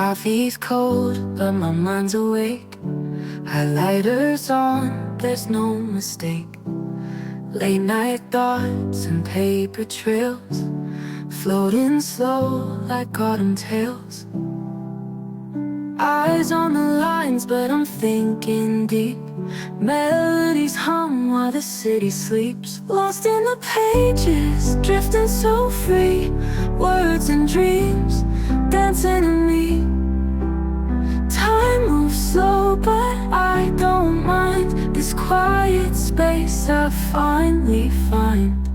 Coffee's cold, but my mind's awake. Highlighters on, there's no mistake. Late night thoughts and paper trails, floating slow like autumn tales. Eyes on the lines, but I'm thinking deep. Melodies hum while the city sleeps. Lost in the pages, drifting so free. Words and dreams, dancing in me. Time moves slow, but I don't mind. This quiet space I finally find.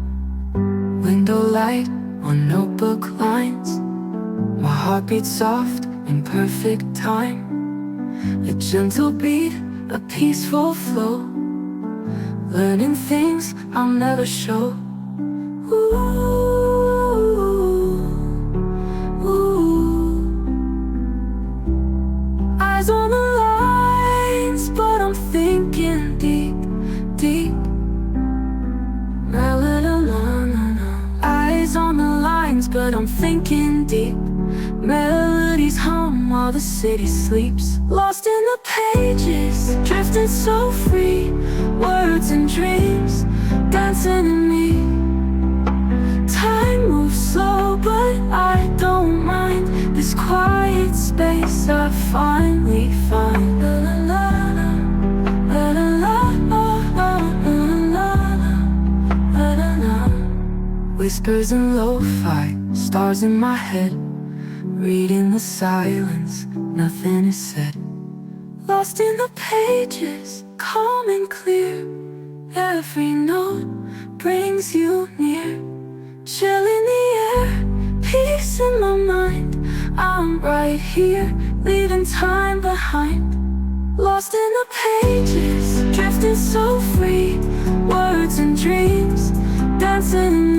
Window light on notebook lines. My heart beats soft in perfect time. A gentle beat, a peaceful flow. Learning things I'll never show. Ooh, ooh. Eyes on the lines, but I'm thinking deep, deep. La la la la la la. Eyes on the lines, but I'm thinking deep. Melodies hum while the city sleeps. Lost in the pages, drifting so free. Words and dreams, dancing in me. Time moves slow, but I don't mind. This quiet space I finally find. La la la la, la la la la, la la la la. Whispers and lo-fi, stars in my head. Reading the silence, nothing is said. Lost in the pages, calm and clear. Every note brings you near. Chill in the air, peace in my mind. I'm right here, leaving time behind. Lost in the pages, drifting so free. Words and dreams, dancing in